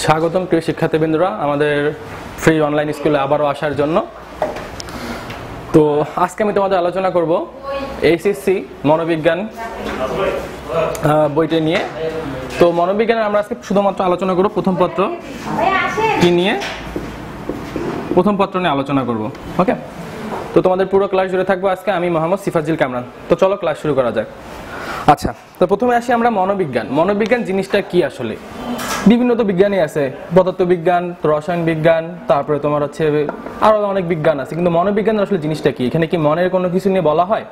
স্বাগতম প্রিয় শিক্ষার্থীবৃন্দরা আমাদের ফ্রি অনলাইন স্কুলে আবারও আসার জন্য। তো আজকে আমি তোমাদের আলোচনা করব এইচএসসি মনোবিজ্ঞান বইটি নিয়ে। তো মনোবিজ্ঞানের আমরা আজকে শুধুমাত্র আলোচনা করব প্রথম পত্র কি নিয়ে, প্রথম পত্র নিয়ে আলোচনা করব। ওকে, তো তোমাদের পুরো ক্লাস জুড়ে থাকবো আজকে আমি মোহাম্মদ সিফাজিল কামরান। তো চলো ক্লাস শুরু করা যাক। আচ্ছা, তো প্রথমে আসি আমরা মনোবিজ্ঞান। মনোবিজ্ঞান জিনিসটা কি আসলে? বিভিন্ন তো বিজ্ঞানই আছে, পদার্থ বিজ্ঞান, রসায়ন বিজ্ঞান, তারপরে তোমার হচ্ছে আরো অনেক বিজ্ঞান আছে, কিন্তু মনোবিজ্ঞান আসলে জিনিসটা কি? এখানে কি মনের কোনো কিছু নিয়ে বলা হয়?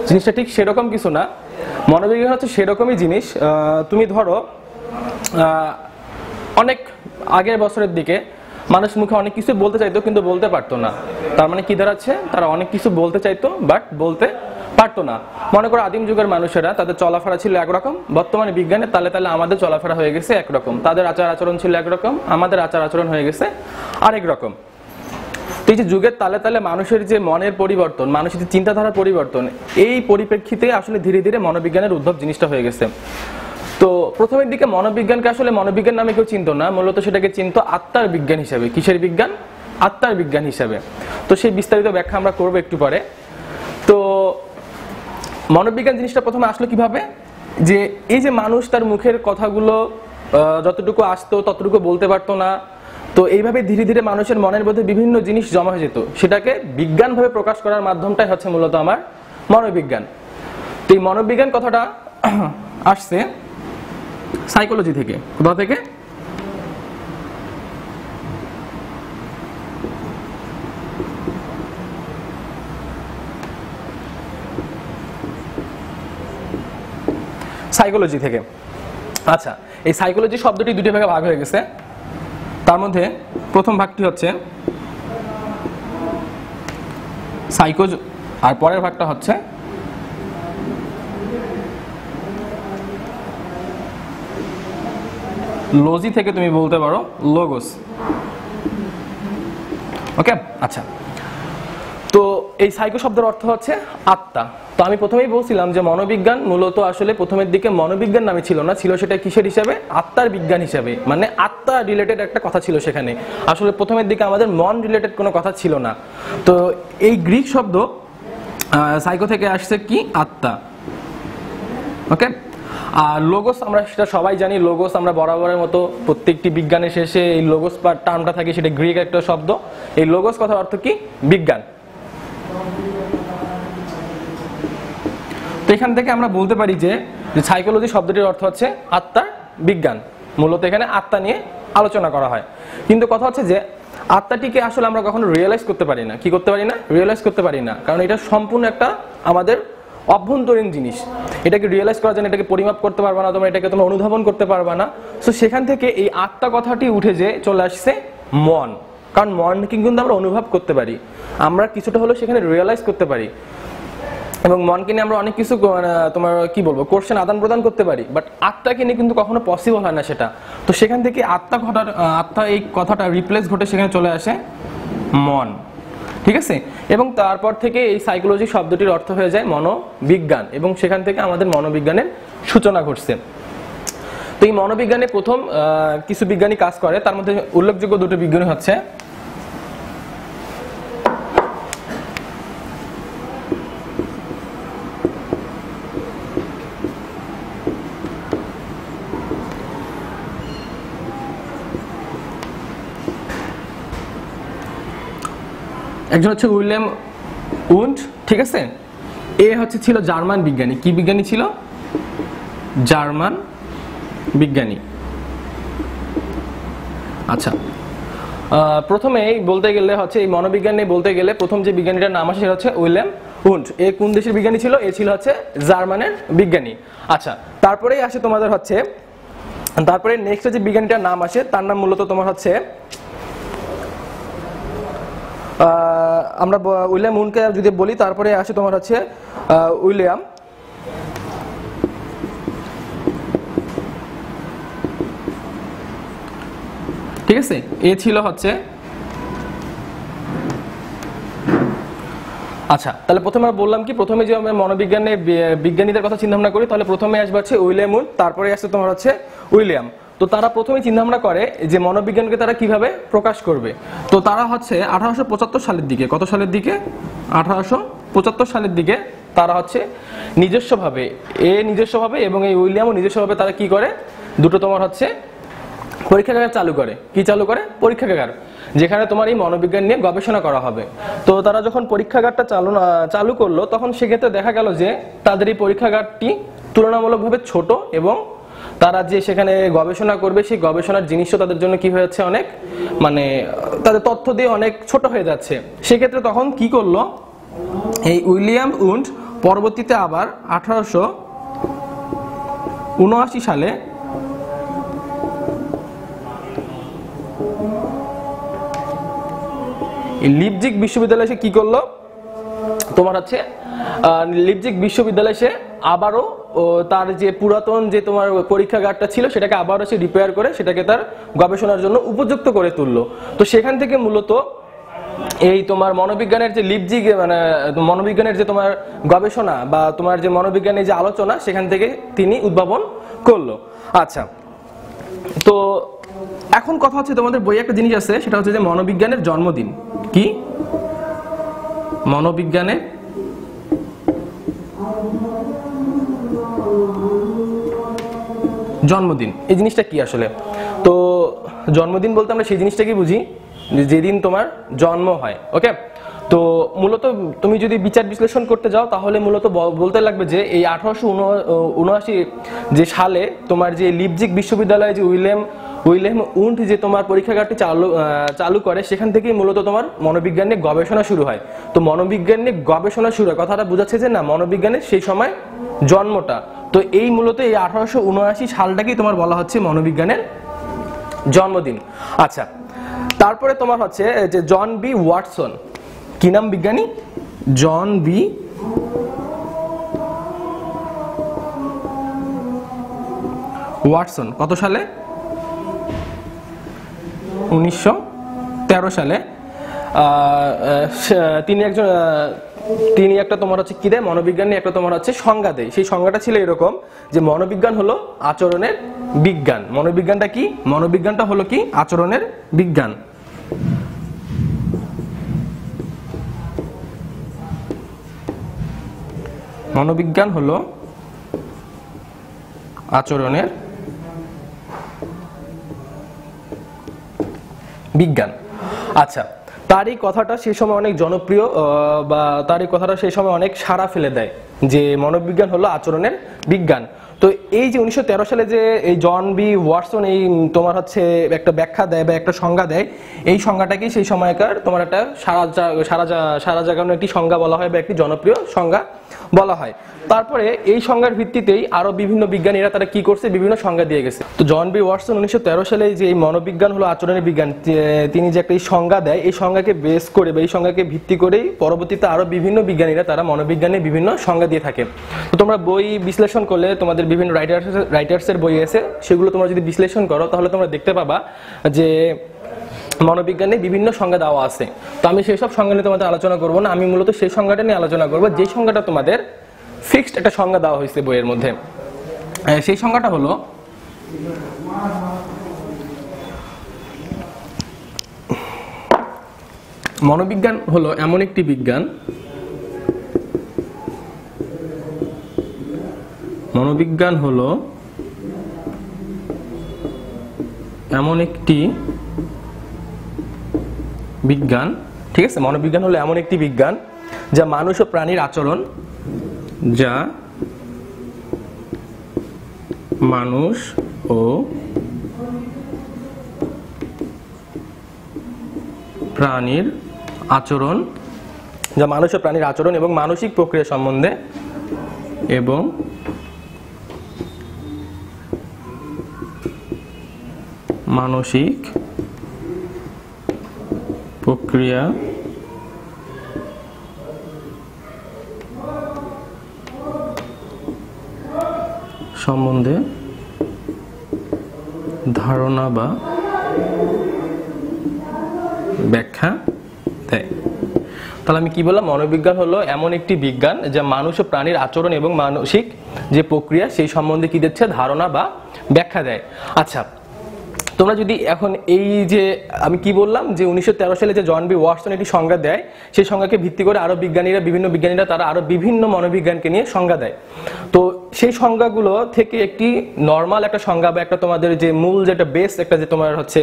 জিনিসটা ঠিক সেরকম কিছু না। মনোবিজ্ঞান হচ্ছে সেরকমই জিনিস, তুমি ধরো অনেক আগের বছরের দিকে মানুষ মুখে অনেক কিছু বলতে চাইতো কিন্তু বলতে পারতো না। তার মানে কি দাঁড়াচ্ছে? তারা অনেক কিছু বলতে চাইতো বাট বলতে পারতো না। মনে করো আদিম যুগের মানুষেরা, তাদের চলাফেরা ছিল একরকম, বর্তমানে বিজ্ঞানের তালে তালে আমাদের চলাফেরা হয়ে গেছে একরকম। তাদের আচার আচরণ ছিল একরকম, আমাদের আচার আচরণ হয়ে গেছে আরেক রকম। তো এই যে যুগের তালে তালে মানুষের যে মনের পরিবর্তন, মানুষের যে চিন্তাধারার পরিবর্তন, এই পরিপ্রেক্ষিতে আসলে ধীরে ধীরে মনোবিজ্ঞানের উদ্ভব জিনিসটা হয়ে গেছে। তো প্রথমের দিকে মনোবিজ্ঞানকে আসলে মনোবিজ্ঞান নামে কেউ চিনতো না, মূলত সেটাকে চিনতো আত্মার বিজ্ঞান হিসেবে। কিসের বিজ্ঞান? আত্মার বিজ্ঞান হিসেবে। তো সেই বিস্তারিত ব্যাখ্যা আমরা করবো একটু পরে। তো মনোবিজ্ঞান জিনিসটা প্রথমে আসলো কিভাবে? যে এই যে মানুষ তার মুখের কথাগুলো যতটুকু আসতো ততটুকু বলতে পারতো না, তো এইভাবে ধীরে ধীরে মানুষের মনের মধ্যে বিভিন্ন জিনিস জমা হয়ে যেত, সেটাকে বিজ্ঞানভাবে প্রকাশ করার মাধ্যমটাই হচ্ছে মূলত আমার মনোবিজ্ঞান। তো এই মনোবিজ্ঞান কথাটা আসছে সাইকোলজি থেকে। কোথা থেকে? সাইকোলজি থেকে। আচ্ছা, এই সাইকোলজি শব্দটি দুটি ভাগে ভাগ হয়ে গেছে। তার মধ্যে প্রথম ভাগটি হচ্ছে সাইকোজ, আর পরের ভাগটা হচ্ছে লজি থেকে তুমি বলতে পারো লোগোস। ওকে, আচ্ছা। তো এই সাইকো শব্দের অর্থ হচ্ছে আত্মা। তো আমি প্রথমেই বলছিলাম যে মনোবিজ্ঞান মূলত আসলে প্রথমের দিকে মনোবিজ্ঞান নামে ছিল না, ছিল সেটা কিসের হিসাবে? আত্মার বিজ্ঞান হিসাবে। মানে আত্মা রিলেটেড একটা কথা ছিল সেখানে। আসলে প্রথমের দিকে আমাদের মন রিলেটেড কোনো কথা ছিল না। তো এই গ্রিক শব্দ সাইকো থেকে আসছে কি? আত্মা। ওকে, আর লোগোস আমরা সেটা সবাই জানি। লোগোস আমরা বরাবরের মতো প্রত্যেকটি বিজ্ঞানের শেষে এই লোগোস টার্মটা থাকে, সেটা গ্রিক একটা শব্দ। এই লোগোস কথার অর্থ কি? বিজ্ঞান। তো এখান থেকে আমরা বলতে পারি যে সাইকোলজি শব্দটির অর্থ হচ্ছে আত্মার বিজ্ঞান। মূলত এখানে আত্মা নিয়ে আলোচনা করা হয়। কিন্তু কথা হচ্ছে যে আত্মাটিকে আসলে আমরা কখনো রিয়েলাইজ করতে পারি না। কি করতে পারি না? রিয়েলাইজ করতে পারি না, কারণ এটা সম্পূর্ণ একটা আমাদের অভ্যন্তরীণ জিনিস। এটাকে রিয়েলাইজ করার জন্য এটাকে পরিমাপ করতে পারবা না, তোমরা এটাকে তোমরা অনুধাবন করতে পারবা না। সো সেখান থেকে এই আত্মা কথাটি উঠে যে চলে আসছে মন, কারণ মনকে কিন্তু আমরা অনুভব করতে পারি, আমরা কিছুটা হলেও সেখানে রিয়েলাইজ করতে পারি, এবং মনকে নিয়ে আমরা অনেক কিছু তোমার কি বলবো কোশ্চেন আদান প্রদান করতে পারি, বাট আত্মাকে নিয়ে কিন্তু কখনো পসিবল হয় না সেটা। তো সেখান থেকে আত্মা এই কথাটা রিপ্লেস ঘটে সেখানে চলে আসে মন। ঠিক আছে, এবং তারপর থেকে এই সাইকোলজি শব্দটির অর্থ হয়ে যায় মনোবিজ্ঞান, এবং সেখান থেকে আমাদের মনোবিজ্ঞানের সূচনা ঘটছে। তো এই মনোবিজ্ঞানে প্রথম কিছু বিজ্ঞানী কাজ করে, তার মধ্যে উল্লেখযোগ্য দুটো বিজ্ঞানী হচ্ছে একজন হচ্ছে উইলিয়াম উন্ড। ঠিক আছে, এ হচ্ছে ছিল জার্মান বিজ্ঞানী। কি বিজ্ঞানী ছিল? জার্মান বিজ্ঞানী। আচ্ছা, প্রথমে বলতে গেলে হচ্ছে এই মনোবিজ্ঞান নিয়ে বলতে গেলে প্রথম যে বিজ্ঞানীটার নাম আসে সেটা হচ্ছে উইলিয়াম উন্ড। এ কোন দেশের বিজ্ঞানী ছিল? এ ছিল হচ্ছে জার্মানের বিজ্ঞানী। আচ্ছা, তারপরেই আসে তোমাদের হচ্ছে, তারপরে নেক্সট যে বিজ্ঞানীটার নাম আসে তার নাম মূলত তোমার হচ্ছে আমরা উইলিয়াম উন্ডকে যদি বলি, তারপরে আসে তোমার হচ্ছে উইলিয়াম ঠিক আছে, এ ছিল হচ্ছে আচ্ছা তাহলে প্রথমে আমরা বললাম কি প্রথমে যে আমরা মনোবিজ্ঞানে বিজ্ঞানীদের কথা চিন্তা ভাবনা করি তাহলে প্রথমে আসবে হচ্ছে উইলিয়াম উড, তারপরে আসছে তোমার হচ্ছে উইলিয়াম। তো তারা প্রথমে চিন্তা ভাবনা করে যে মনোবিজ্ঞানকে তারা কিভাবে প্রকাশ করবে। তো তারা হচ্ছে 1875 সালের দিকে, কত সালের দিকে, 1875 সালের দিকে তারা হচ্ছে নিজস্বভাবে এবং এই উইলিয়ামও নিজস্বভাবে তারা কি করে, দুটো তোমার হচ্ছে পরীক্ষাগার চালু করে। কি চালু করে? পরীক্ষাগার, যেখানে তোমার এই মনোবিজ্ঞান নিয়ে গবেষণা করা হবে। তো তারা যখন পরীক্ষাগারটা চালু করলো, তখন সেক্ষেত্রে দেখা গেল যে তাদের এই পরীক্ষাগারটি তুলনামূলকভাবে ছোট, এবং তারা যে সেখানে গবেষণা করবে সেই গবেষণার জিনিসও তাদের জন্য কি হয়েছে, অনেক মানে তাদের তথ্য দিয়ে অনেক ছোট হয়ে যাচ্ছে। সেক্ষেত্রে তখন কি করলো এই উইলিয়াম উন্ড, পরবর্তীতে আবার 1879 সালে লিপজিগ বিশ্ববিদ্যালয়ে সে কি করলো, তোমার হচ্ছে লিপজিগ বিশ্ববিদ্যালয়ে সে আবারও তার যে পুরাতন যে তোমার পরীক্ষাগারটা ছিল সেটাকে আবারও সে রিপেয়ার করে সেটাকে তার গবেষণার জন্য উপযুক্ত করে তুললো। তো সেখান থেকে মূলত এই তোমার মনোবিজ্ঞানের যে লিপজিগ, মানে মনোবিজ্ঞানের যে তোমার গবেষণা বা তোমার যে মনোবিজ্ঞানের যে আলোচনা, সেখান থেকে তিনি উদ্ভাবন করলো। আচ্ছা, তো এখন কথা হচ্ছে তোমাদের বইয়ে একটা জিনিস আছে, সেটা হচ্ছে যে মনোবিজ্ঞানের জন্মদিন। কি? মনোবিজ্ঞানের জন্মদিন, এই জিনিসটা কি আসলে? তো জন্মদিন বলতে আমরা সেই জিনিসটাকে বুঝি যেদিন তোমার জন্ম হয়। ওকে, তো মূলত তুমি যদি বিচার বিশ্লেষণ করতে যাও তাহলে মূলত বলতে লাগবে যে এই 1879 যে সালে তোমার যে লিপজিগ বিশ্ববিদ্যালয়ে যে উইলিয়াম উন্ড যে তোমার পরীক্ষাগারটি চালু করে, সেখান থেকেই মূলত তোমার মনোবিজ্ঞান নিয়ে গবেষণা শুরু হয়। তো মনোবিজ্ঞান নিয়ে গবেষণা শুরু হয় কথাটা বোঝাচ্ছে যে না, মনোবিজ্ঞানের সেই সময় জন্মটা। তো এই মূলত এই 1879 সালটাকেই তোমার বলা হচ্ছে মনোবিজ্ঞানের জন্মদিন। আচ্ছা, তারপরে তোমার হচ্ছে যে জন বি ওয়াটসন, কি নাম বিজ্ঞানী? জন বি ওয়াটসন, কত সালে? 1913 সালে। তিনি একটা তোমার হচ্ছে কি দেয়, মনোবিজ্ঞান নিয়ে একটা তোমার হচ্ছে সংজ্ঞা দেয়। সেই সংজ্ঞাটা ছিল এরকম যে মনোবিজ্ঞান হলো আচরণের বিজ্ঞান। মনোবিজ্ঞানটা কি? মনোবিজ্ঞানটা হলো কি? আচরণের বিজ্ঞান। মনোবিজ্ঞান হলো আচরণের বিজ্ঞান। আচ্ছা, তার এই কথাটা সেই সময় অনেক জনপ্রিয়, বা তার এই কথাটা সেই সময় অনেক সাড়া ফেলে দেয় যে মনোবিজ্ঞান হলো আচরণের বিজ্ঞান। তো এই যে 1913 সালে যে এই জন বি ওয়াটসন এই তোমার হচ্ছে একটা ব্যাখ্যা দেয় বা একটা সংজ্ঞা দেয়, এই সংজ্ঞাটাকেই সেই সময়কার তোমার একটা সারা জাগানো একটি সংজ্ঞা বলা হয় বা একটি জনপ্রিয় সংজ্ঞা বলা হয়। তারপরে এই সংজ্ঞার ভিত্তিতেই আরো বিভিন্ন বিজ্ঞানীরা তারা কি করছে, বিভিন্ন সংজ্ঞা দিয়ে গেছে। তো জন বি ওয়াটসন 1913 সালে যে এই মনোবিজ্ঞান হলো আচরণের বিজ্ঞান, তিনি যে একটা সংজ্ঞা দেয়, এই সংজ্ঞাকে বেস করে বা এই সংজ্ঞাকে ভিত্তি করেই পরবর্তীতে আরো বিভিন্ন বিজ্ঞানীরা তারা মনোবিজ্ঞানের বিভিন্ন সংজ্ঞা দিয়ে থাকে। তো তোমরা বই বিশ্লেষণ করলে তোমাদের বিভিন্ন রাইটার্সের বই আছে, সেগুলো তোমরা যদি বিশ্লেষণ করো তাহলে তোমরা দেখতে পাবা যে মনোবিজ্ঞানে বিভিন্ন সংজ্ঞা দেওয়া আছে। তো আমি সেই সব সংজ্ঞা নিয়ে তোমাদের আলোচনা করবো না, আমি মূলত সেই সংজ্ঞাটা নিয়ে আলোচনা করবো যে সংজ্ঞাটা তোমাদের ফিক্সড একটা সংজ্ঞা দেওয়া হয়েছে বইয়ের মধ্যে। সেই সংজ্ঞাটা হলো মনোবিজ্ঞান হলো এমন একটি বিজ্ঞান, মনোবিজ্ঞান হলো এমন একটি বিজ্ঞান, ঠিক আছে? মনোবিজ্ঞান হলো এমন একটি বিজ্ঞান যা মানুষ ও প্রাণীর আচরণ, যা মানুষ ও প্রাণীর আচরণ, যা মানুষ ও প্রাণীর আচরণ এবং মানসিক প্রক্রিয়া সম্বন্ধে এবং মানসিক প্রক্রিয়া সম্বন্ধে ধারণা বা ব্যাখ্যা দেয়। তাহলে আমি কি বললাম? মনোবিজ্ঞান হলো এমন একটি বিজ্ঞান যা মানুষ ও প্রাণীর আচরণ এবং মানসিক যে প্রক্রিয়া সেই সম্বন্ধে কি দিচ্ছে, ধারণা বা ব্যাখ্যা দেয়। আচ্ছা, তোমরা যদি এখন এই যে আমি কি বললাম যে 1913 সালে যে জন বি ওয়াটসন একটি সংজ্ঞা দেয়, সেই সংজ্ঞাকে ভিত্তি করে আরো বিভিন্ন বিজ্ঞানীরা তারা আরো বিভিন্ন মনোবিজ্ঞানকে নিয়ে সংজ্ঞা দেয়। তো সেই সংজ্ঞাগুলো থেকে একটি নর্মাল একটা সংজ্ঞা বা একটা তোমাদের যে মূল যেটা বেস একটা যে তোমার হচ্ছে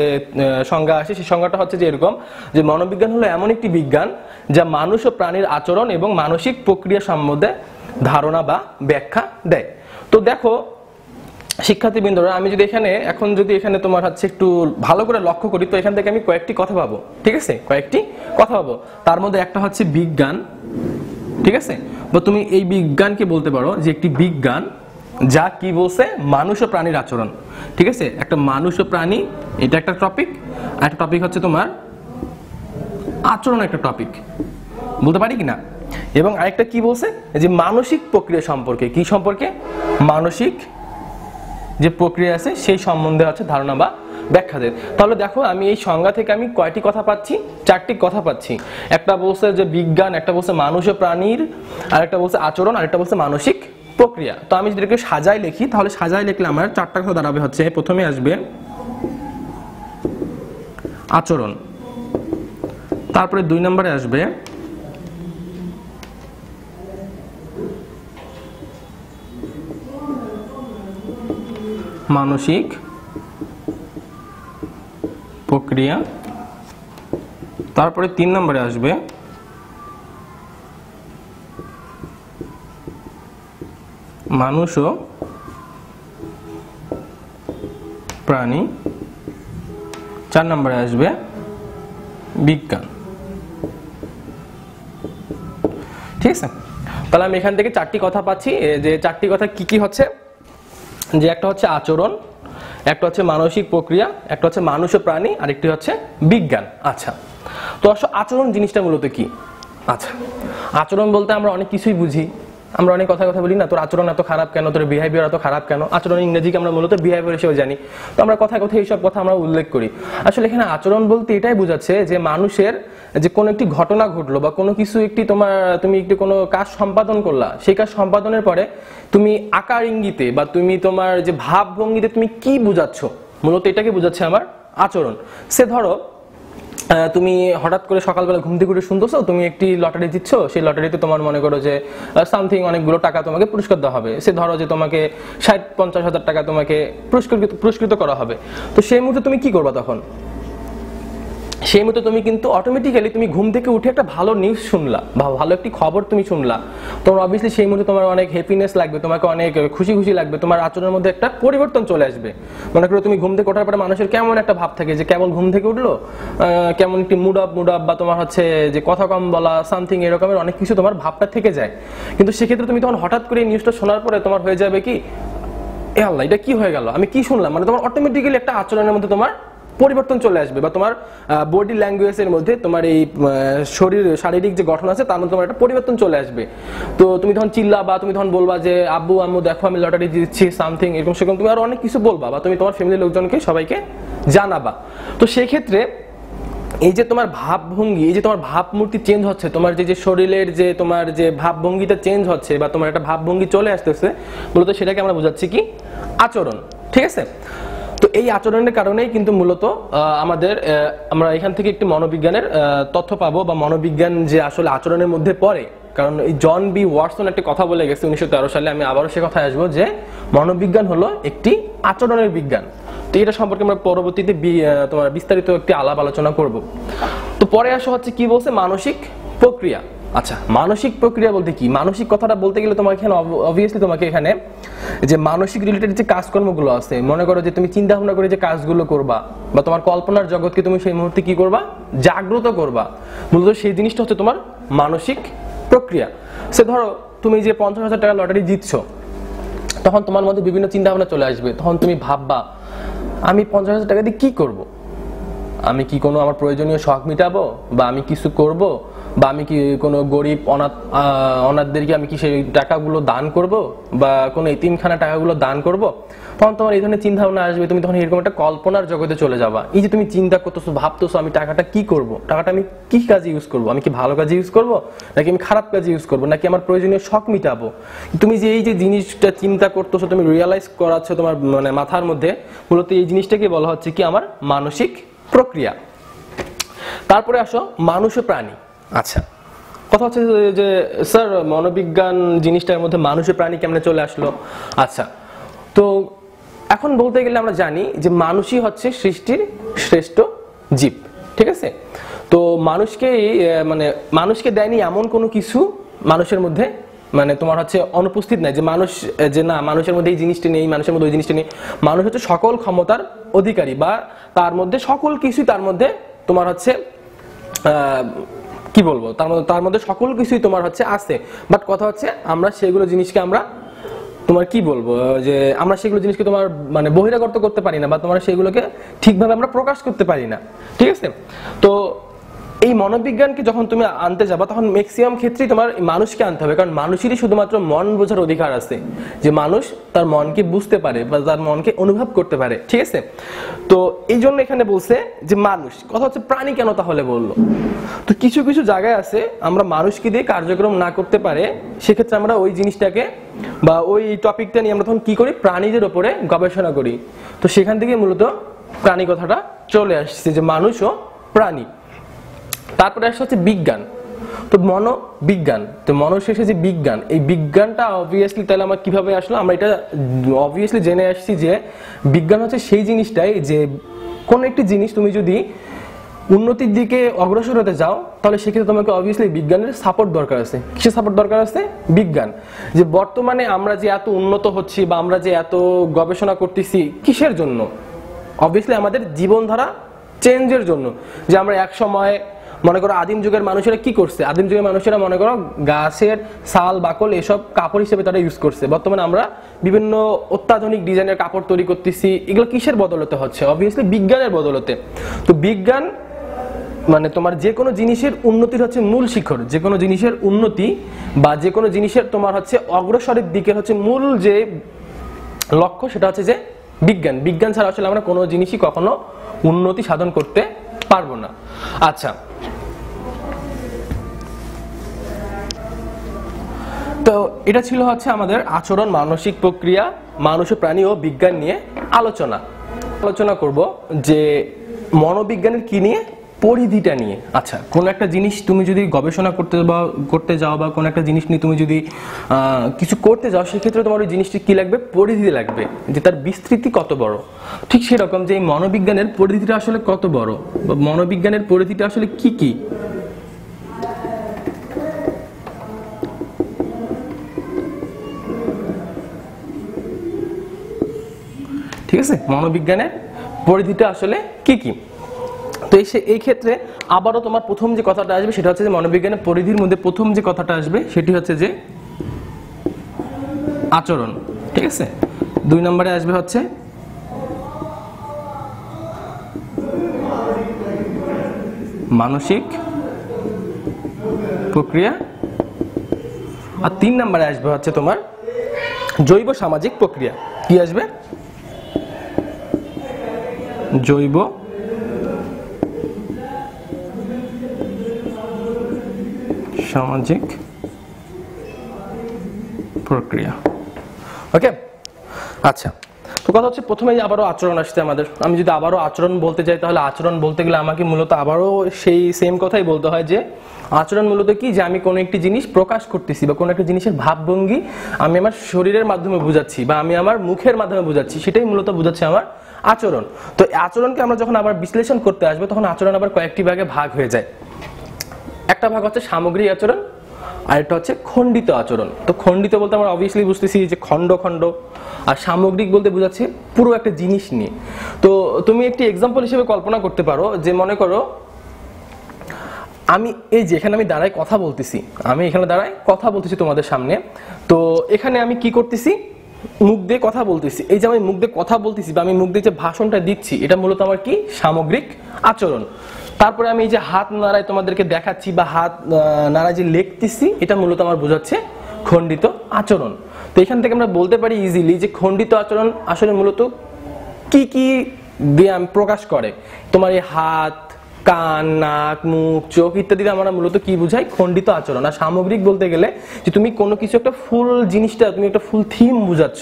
সংজ্ঞা আসে, সেই সংজ্ঞাটা হচ্ছে যে এরকম যে মনোবিজ্ঞান হলো এমন একটি বিজ্ঞান যা মানুষ ও প্রাণীর আচরণ এবং মানসিক প্রক্রিয়া সম্বন্ধে ধারণা বা ব্যাখ্যা দেয়। তো দেখো শিক্ষার্থীবৃন্দরা, আমি যদি এখানে তোমার হচ্ছে একটু ভালো করে লক্ষ্য করি, তো এখান থেকে আমি কয়েকটি কথা পাবো, ঠিক আছে, কয়েকটি কথা পাবো। তার মধ্যে একটা হচ্ছে বিজ্ঞান, ঠিক আছে, বা তুমি এই বিজ্ঞানকে বলতে পারো যে একটি বিজ্ঞান যা কি বলছে মানুষ ও প্রাণীর আচরণ, ঠিক আছে, একটা মানুষ ও প্রাণী এটা একটা টপিক, আর একটা টপিক হচ্ছে তোমার আচরণ, একটা টপিক বলতে পারি কিনা। এবং আরেকটা কি বলছে যে মানসিক প্রক্রিয়া সম্পর্কে, কি সম্পর্কে, মানসিক যে প্রক্রিয়া আছে সেই সম্বন্ধে হচ্ছে ধারণা বা ব্যাখ্যা দেয়। তাহলে দেখো আমি এই সংজ্ঞা থেকে আমি কয়টি কথা পাচ্ছি, 4টি কথা পাচ্ছি। একটা বলছে যে বিজ্ঞান, একটা বলছে মানুষ ও প্রাণীর, আরেকটা বলছে আচরণ, আরেকটা বলছে মানসিক প্রক্রিয়া। তো আমি যদি এটাকে সাজাই লিখি, তাহলে সাজাই লিখলে আমার 4টা কথা দাঁড়াবে হচ্ছে, প্রথমে আসবে আচরণ, তারপরে 2 নম্বরে আসবে মানসিক প্রক্রিয়া, তারপরে 3 নম্বরে আসবে মানুষ ও প্রাণী, 4 নম্বরে আসবে বিজ্ঞান, ঠিক আছে। তাহলে আমি এখান থেকে 4টি কথা পাচ্ছি, যে 4টি কথা কি কি হচ্ছে, যে একটা হচ্ছে আচরণ, একটা হচ্ছে মানসিক প্রক্রিয়া, একটা হচ্ছে মানুষ ও প্রাণী, আর একটি হচ্ছে বিজ্ঞান। আচ্ছা, তো আচরণ জিনিসটা মূলত কি? আচ্ছা, আচরণ বলতে আমরা অনেক কিছুই বুঝি, আমরা অনেক কথা বলি না, তোর আচরণ এত খারাপ কেন, তোর বিহেভিয়ার এত খারাপ কেন। আচরণ ইংরেজিকে আমরা মূলত বিহেভিয়ার হিসেবে জানি, তো আমরা কথায় এইসব কথা আমরা উল্লেখ করি। আসলে এখানে আচরণ বলতে এটাই বোঝাচ্ছে যে মানুষের যে কোনো একটি ঘটনা ঘটলো বা কোনো কিছু একটি তুমি একটি কোনো কাজ সম্পাদন করলা, সেই কাজ সম্পাদনের পরে তুমি আকার ইঙ্গিতে বা তুমি তোমার যে ভাব ভঙ্গিতে তুমি কি বুঝাচ্ছ, মূলত এটাকে বোঝাচ্ছে আমার আচরণ। সে ধরো তুমি হঠাৎ করে সকালবেলা ঘুম থেকে উঠে শুনতেছো তুমি একটি লটারি জিতছ, সেই লটারিতে তোমার মনে করো যে সামথিং অনেকগুলো টাকা তোমাকে পুরস্কার দেওয়া হবে। সে ধরো যে তোমাকে 60-50 হাজার টাকা তোমাকে পুরস্কৃত করা হবে। তো সেই মুহূর্তে তুমি কি করবা? তখন সেই মুহূর্তে তুমি কিন্তু অটোমেটিক্যালি তুমি ঘুম থেকে উঠে একটা ভালো নিউজ শুনলা বা ভালো একটি খবর তুমি শুনলা, তোমার অবভিয়াসলি সেই মুহূর্তে তোমার অনেক হ্যাপিনেস লাগবে, তোমাকে অনেক খুশি লাগবে, তোমার আচরণের মধ্যে একটা পরিবর্তন চলে আসবে। মনে করো তুমি ঘুম থেকে ওঠার পরে মানুষের কেমন একটা ভাব থাকে যে কেমন ঘুম থেকে উঠলো, কেমন একটি মুড আপ বা তোমার হচ্ছে যে কথা কম বলা, সামথিং এরকমের অনেক কিছু তোমার ভাবটা থেকে যায়। কিন্তু সেক্ষেত্রে তুমি তখন হঠাৎ করে নিউজটা শোনার পরে তোমার হয়ে যাবে কি, এ আল্লাহ এটা কি হয়ে গেল, আমি কি শুনলাম, মানে তোমার অটোমেটিক্যালি একটা আচরণের মধ্যে তোমার পরিবর্তন চলে আসবে, বা তোমার বডি ল্যাঙ্গুয়েজের মধ্যে তোমার এই শারীরিক যে গঠন আছে তার মধ্যে তোমার একটা পরিবর্তন চলে আসবে। তো তুমি তখন চিল্লা বা তুমি তখন বলবা যে আব্বু আম্মু দেখো আমি লটারি দিচ্ছি সামথিং এরকম সেরকম, তুমি আরো অনেক কিছু বলবা বা তুমি তোমার ফ্যামিলির লোকজনকে সবাইকে জানাবা। তো সেই ক্ষেত্রে এই যে তোমার ভাবভঙ্গি, এই যে তোমার ভাবমূর্তি চেঞ্জ হচ্ছে, তোমার যে শরীরের যে তোমার যে ভাবভঙ্গিটা চেঞ্জ হচ্ছে বা তোমার একটা ভাবভঙ্গি চলে আসতেছে, মূলত সেটাকে আমরা বোঝাচ্ছি কি আচরণ, ঠিক আছে। তো এই আচরণের কারণেই কিন্তু মূলত আমরা এখান থেকে একটি মনোবিজ্ঞানের তথ্য পাবো বা মনোবিজ্ঞান যে আসলে আচরণের মধ্যে পড়ে। কারণ এই জন বি ওয়াটসন একটা কথা বলে গেছে 1913 সালে, আমি আবারও সে কথায় আসবো যে মনোবিজ্ঞান হলো একটি আচরণের বিজ্ঞান। তো এটা সম্পর্কে আমরা পরবর্তীতে তোমার বিস্তারিত একটি আলাপ আলোচনা করব। তো পরে আসা হচ্ছে কি বলছে, মানসিক প্রক্রিয়া। আচ্ছা, মানসিক প্রক্রিয়া বলতে কি? মানসিক কথাটা বলতে গেলে তোমাকে এখানে অবভিয়াসলি তোমাকে এখানে যে মানসিক রিলেটেড যে কাজকর্মগুলো আছে, মনে করো যে তুমি চিন্তা ভাবনা করে যে কাজগুলো করবা বা তোমার কল্পনার জগৎকে তুমি সেই মুহূর্তে কি করবা, জাগ্রত করবা, মূলত সেই জিনিসটা হচ্ছে তোমার মানসিক প্রক্রিয়া। সে ধরো তুমি যে 50,000 টাকা লটারি জিতছো, তখন তোমার মধ্যে বিভিন্ন চিন্তা ভাবনা চলে আসবে। তখন তুমি ভাববা আমি 50,000 টাকা দিয়ে কি করব, আমি কি কোনো আমার প্রয়োজনীয় শখ মিটাবো বা আমি কিছু করব বা আমি কি কোনো গরিব অনাথদেরকে আমি কি সেই টাকাগুলো দান করব, বা কোনো এতিমখানা টাকাগুলো দান করব, তখন তোমার এই ধরনের চিন্তা ভাবনা আসবে। তুমি তখন এরকম একটা কল্পনার জগতে চলে যাবা। এই যে তুমি চিন্তা করতেছো, ভাবতেছো আমি টাকাটা কি করব, টাকাটা আমি কি কাজে ইউজ করব, আমি কি ভালো কাজে ইউজ করব নাকি আমি খারাপ কাজে ইউজ করব, নাকি আমার প্রয়োজনীয় শখ মিটাবো। তুমি যে এই যে জিনিসটা চিন্তা করতেছো, তুমি রিয়েলাইজ করাচ্ছ তোমার মানে মাথার মধ্যে, মূলত এই জিনিসটাকে বলা হচ্ছে কি আমার মানসিক প্রক্রিয়া। তারপরে আসো মানুষ ও প্রাণী। আচ্ছা, কথা হচ্ছে যে স্যার মনোবিজ্ঞান জিনিসটার মধ্যে মানুষ ও প্রাণী কেমনে চলে আসলো। আচ্ছা, তো এখন বলতে গেলে আমরা জানি যে মানুষই হচ্ছে সৃষ্টির শ্রেষ্ঠ জীব, ঠিক আছে। তো মানুষকে দেয়নি এমন কোনো কিছু মানুষের মধ্যে মানে তোমার হচ্ছে অনুপস্থিত নাই, যে মানুষ যে না মানুষের মধ্যে এই জিনিসটি নেই, মানুষের মধ্যে ওই জিনিসটি নেই। মানুষ হচ্ছে সকল ক্ষমতার অধিকারী, বা তার মধ্যে সকল কিছুই তার মধ্যে তোমার হচ্ছে কি বলবো, তার মধ্যে সকল কিছুই তোমার হচ্ছে আছে। বাট কথা হচ্ছে আমরা সেগুলো জিনিসকে আমরা তোমার কি বলবো, যে আমরা সেগুলো জিনিসকে তোমার মানে বহিরাগত করতে পারি না, বা তোমার সেগুলোকে ঠিকভাবে আমরা প্রকাশ করতে পারি না, ঠিক আছে। তো এই মনোবিজ্ঞানকে যখন তুমি আনতে যাবা, তখন ম্যাক্সিমাম ক্ষেত্রেই তোমার মানুষকে আনতে হবে, কারণ মানুষেরই শুধুমাত্র মন বোঝার অধিকার আছে, যে মানুষ তার মনকে বুঝতে পারে বা তার মনকে অনুভব করতে পারে, ঠিক আছে। তো এই জন্য এখানে বলছে যে মানুষ, কথা হচ্ছে প্রাণী কেন তাহলে বললো। তো কিছু কিছু জায়গায় আছে আমরা মানুষকে দিয়ে কার্যক্রম না করতে পারে, সেক্ষেত্রে আমরা ওই জিনিসটাকে বা ওই টপিকটা নিয়ে আমরা তখন কি করি, প্রাণীদের উপরে গবেষণা করি। তো সেখান থেকে মূলত প্রাণী কথাটা চলে আসছে, যে মানুষ ও প্রাণী। তারপরে আসছে হচ্ছে বিজ্ঞান। তো মনোবিজ্ঞান, তো মনো শেষে যে বিজ্ঞান, এই বিজ্ঞানটা অবভিয়াসলি তাহলে আমার কিভাবে আসলো, আমরা এটা অবভিয়াসলি জেনে আসছি যে বিজ্ঞান হচ্ছে সেই জিনিসটাই, যে কোন একটি জিনিস তুমি যদি উন্নতির দিকে অগ্রসর হতে যাও, তাহলে সেক্ষেত্রে তোমাকে অবভিয়াসলি বিজ্ঞানের সাপোর্ট দরকার আছে। কিসের সাপোর্ট দরকার আছে? বিজ্ঞান। যে বর্তমানে আমরা যে এত উন্নত হচ্ছি বা আমরা যে এত গবেষণা করতেছি, কিসের জন্য? অবভিয়াসলি আমাদের জীবনধারা চেঞ্জের জন্য। যে আমরা এক সময় মনে করো আদিম যুগের মানুষেরা কি করছে, আদিম যুগের মানুষেরা মনে করো গাছের ছাল বাকল এসব কাপড় হিসেবে তারা ইউজ করছে। বর্তমানে আমরা বিভিন্ন অত্যাধুনিক ডিজাইনের কাপড় তৈরি করতেছি। এগুলো কিসের বদলতে হচ্ছে? অবভিয়াসলি বিজ্ঞানের বদলতে। তো বিজ্ঞান মানে তোমার যে কোনো জিনিসের উন্নতির হচ্ছে মূল শিখর, যে কোনো জিনিসের উন্নতি বা যে কোনো জিনিসের তোমার হচ্ছে অগ্রসরের দিকের হচ্ছে মূল যে লক্ষ্য, সেটা হচ্ছে যে বিজ্ঞান। বিজ্ঞান ছাড়া আসলে আমরা কোনো জিনিসই কখনো উন্নতি সাধন করতে পারবো না। আচ্ছা, তো এটা ছিল হচ্ছে আমাদের আচরণ, মানসিক প্রক্রিয়া, মানুষ, প্রাণী ও বিজ্ঞান নিয়ে আলোচনা করব যে মনোবিজ্ঞানের কি নিয়ে, পরিধিটা নিয়ে। আচ্ছা, কোন একটা জিনিস তুমি যদি গবেষণা করতে যাও বা কোন একটা জিনিস নিয়ে তুমি যদি কিছু করতে যাও, সেক্ষেত্রে তোমার ওই জিনিসটি কি লাগবে, পরিধি লাগবে, যে তার বিস্তৃতি কত বড়। ঠিক সেরকম যে এই মনোবিজ্ঞানের পরিধিটা আসলে কত বড়, বা মনোবিজ্ঞানের পরিধিটা আসলে কি কি। ঠিক আছে, মনোবিজ্ঞানের পরিধিটা আসলে কি কি। তো এই ক্ষেত্রে আবারও তোমার প্রথম যে কথাটা আসবে সেটা হচ্ছে যে মনোবিজ্ঞানের পরিধির মধ্যে প্রথম যে কথাটা আসবে সেটি হচ্ছে যে আচরণ। ঠিক আছে, 2 নম্বরে আসবে হচ্ছে মানসিক প্রক্রিয়া, আর 3 নম্বরে আসবে হচ্ছে তোমার জৈব সামাজিক প্রক্রিয়া। কি আসবে? জৈব সামাজিক প্রক্রিয়া। ওকে, আচ্ছা, তো কথা হচ্ছে প্রথমে আবারও আচরণ আসছে আমাদের। আমি যদি আবারও আচরণ বলতে যাই, তাহলে আচরণ বলতে গেলে আমাকে মূলত আবারও সেই সেম কথাই বলতে হয় যে আচরণ মূলত কি, যে আমি কোনো একটি জিনিস প্রকাশ করতেছি বা কোনো একটা জিনিসের ভাবভঙ্গি আমি আমার শরীরের মাধ্যমে বোঝাচ্ছি বা আমি আমার মুখের মাধ্যমে বোঝাচ্ছি, সেটাই মূলত বোঝাচ্ছে আমার আচরণ। তো আচরণকে আমরা যখন আবার বিশ্লেষণ করতে আসবো, তখন আচরণ আবার কয়েকটি ভাগে ভাগ হয়ে যায়। একটা ভাগ হচ্ছে সামগ্রিক আচরণ, আর একটা হচ্ছে খণ্ডিত আচরণ। তো খণ্ডিত বলতে আমরা অবভিয়াসলি বুঝতেছি যে খণ্ড খণ্ড, আর সামগ্রিক বলতে বোঝাচ্ছে পুরো একটা জিনিস নিয়ে। তো তুমি একটি এক্সাম্পল হিসেবে কল্পনা করতে পারো যে মনে করো আমি এই যে এখানে আমি দাঁড়ায় কথা বলতেছি, তোমাদের সামনে। তো এখানে আমি কি করতেছি, মুখ দিয়ে কথা বলতেছি। এই যে আমি মুখ দিয়ে কথা বলতেছি বা আমি মুখ দিয়ে যে ভাষণটা দিচ্ছি, এটা মূলত আমার কি, সামগ্রিক আচরণ। তারপরে আমি এই যে হাত নাড়ায় তোমাদেরকে দেখাচ্ছি বা হাত নাড়ায় যে লিখতেছি, এটা মূলত আমার বোঝাচ্ছে খণ্ডিত আচরণ। তো এখান থেকে আমরা বলতে পারি ইজিলি যে খণ্ডিত আচরণ আসলে মূলত কি কি ব্যায়াম প্রকাশ করে। তোমার এই হাত, কান, নাক, মুখ, চোখ ইত্যাদি আমরা মূলত কি বুঝাই? খণ্ডিত আচরণ। আর সামগ্রিক বলতে গেলে যে তুমি কোনো কিছু একটা ফুল জিনিসটা, তুমি একটা ফুল থিম বুঝাচ্ছ।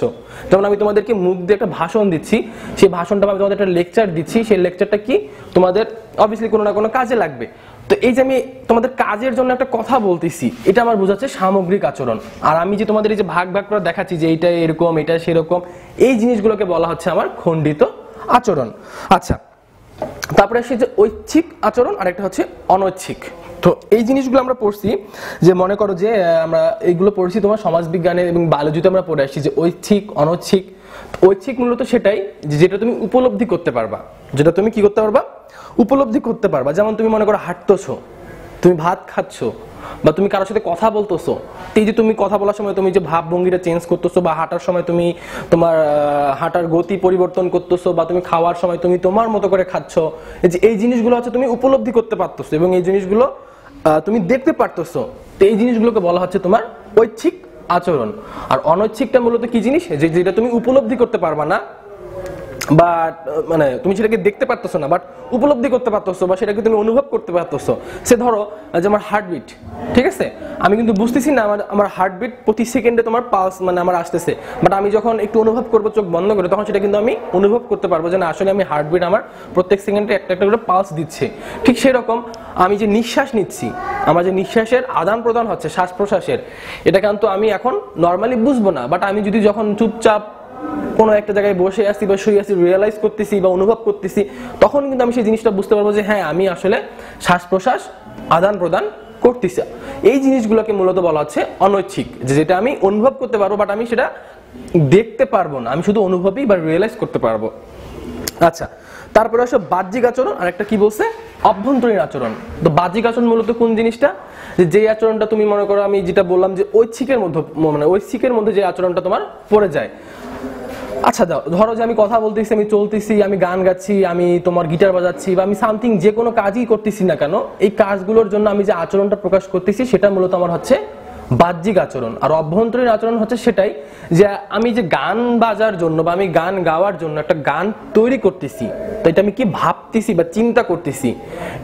যেমন আমি তোমাদেরকে মুখ দিয়ে একটা ভাষণ দিচ্ছি, সেই ভাষণটা আমি তোমাদের একটা লেকচার দিচ্ছি, সেই লেকচারটা কি তোমাদের অবভিয়াসলি কোনো না কোনো কাজে লাগবে। তো এই যে আমি তোমাদের কাজের জন্য একটা কথা বলতেছি, এটা আমার বোঝাচ্ছে সামগ্রিক আচরণ। আর আমি যে তোমাদের এই যে ভাগ ভাগ করে দেখাচ্ছি যে এইটা এরকম, এটা সেরকম, এই জিনিসগুলোকে বলা হচ্ছে আমার খণ্ডিত আচরণ। আচ্ছা, তারপরে আসে যে ঐচ্ছিক আচরণ আর একটা হচ্ছে অনৈচ্ছিক। তো এই জিনিসগুলো আমরা পড়ছি, যে মনে করো যে আমরা এইগুলো পড়ছি তোমার সমাজবিজ্ঞানে এবং বায়োলজিতে আমরা পড়ে আসছি যে ঐচ্ছিক, অনৈচ্ছিক। ঐচ্ছিক মূলত সেটাই যেটা তুমি উপলব্ধি করতে পারবা, যেটা তুমি কি করতে পারবা? উপলব্ধি করতে পারবা। যেমন তুমি মনে করো হাঁটতেছো, তুমি ভাত খাচ্ছো, বা তুমি কারোর সাথে কথা বলতেছো, এই যে তুমি কথা বলার সময় তুমি যে ভাব ভঙ্গিটা চেঞ্জ করতেছো, বা হাঁটার সময় তুমি তোমার হাঁটার গতি পরিবর্তন করতেছো, বা তুমি খাওয়ার সময় তুমি তোমার মতো করে খাচ্ছো, এই জিনিসগুলো হচ্ছে তুমি উপলব্ধি করতে পারতেছো এবং এই জিনিসগুলো তুমি দেখতে পারতেছো। তো এই জিনিসগুলোকে বলা হচ্ছে তোমার ঐচ্ছিক আচরণ। আর অনৈচ্ছিকটা মূলত কি জিনিস? যেটা তুমি উপলব্ধি করতে পারবা না, বাট মানে তুমি সেটাকে দেখতে পারতেছো না, বাট উপলব্ধি করতে পারতেছো, বা সেটাকে তুমি অনুভব করতে পারতেছো। সে ধরো যে আমার হার্টবিট, ঠিক আছে, আমি কিন্তু বুঝতেছি না আমার হার্টবিট প্রতি সেকেন্ডে তোমার পালস মানে আমার আসতেছে, বাট আমি যখন একটু অনুভব করবো চোখ বন্ধ করে, তখন সেটা কিন্তু আমি অনুভব করতে পারবো যে না আসলে আমি হার্টবিট আমার প্রত্যেক সেকেন্ডে একটা একটা করে পালস দিচ্ছে। ঠিক সেরকম আমি যে নিঃশ্বাস নিচ্ছি, আমার যে নিঃশ্বাসের আদান প্রদান হচ্ছে শ্বাস প্রশ্বাসের, এটা কিন্তু আমি এখন নর্মালি বুঝবো না, বাট আমি যদি যখন চুপচাপ কোনো একটা জায়গায় বসে আসি বা শুয়ে আসি, রিয়েলাইজ করতেছি বা অনুভব করতেছি, তখন কিন্তু আমি সেই জিনিসটা বুঝতে পারবো যে হ্যাঁ আমি আসলে শ্বাস প্রশ্বাস আদান প্রদান করতেছি। এই জিনিসগুলোকে মূলত বলা হচ্ছে অনৈচ্ছিক, যেটা আমি অনুভব করতে পারবো বাট আমি সেটা দেখতে পারবো না, আমি শুধু অনুভবই বা রিয়েলাইজ করতে পারবো। আচ্ছা, তারপরে আসলে বাহ্যিক আচরণ আর একটা কি বলছে? অভ্যন্তরীণ আচরণ। তো বাহ্যিক আচরণ মূলত কোন জিনিসটা? যে আচরণটা তুমি মনে করো আমি যেটা বললাম যে ঐচ্ছিকের মধ্যে, মানে ঐচ্ছিকের মধ্যে যে আচরণটা তোমার পড়ে যায়। আচ্ছা, ধরো যে আমি কথা বলতেছি, আমি চলতেছি, আমি গান গাচ্ছি, আমি তোমার গিটার বাজাচ্ছি, বা আমি সামথিং যে কোনো কাজই করতেছি না কেন, এই কাজগুলোর জন্য আমি যে আচরণটা প্রকাশ করতেছি সেটা মূলত আমার হচ্ছে বাহ্যিক আচরণ। আর অভ্যন্তরীণ আচরণ হচ্ছে সেটাই যে আমি যে গান বাজার জন্য বা আমি গান গাওয়ার জন্য একটা গান তৈরি করতেছি, তো এটা আমি কি ভাবতেছি বা চিন্তা করতেছি।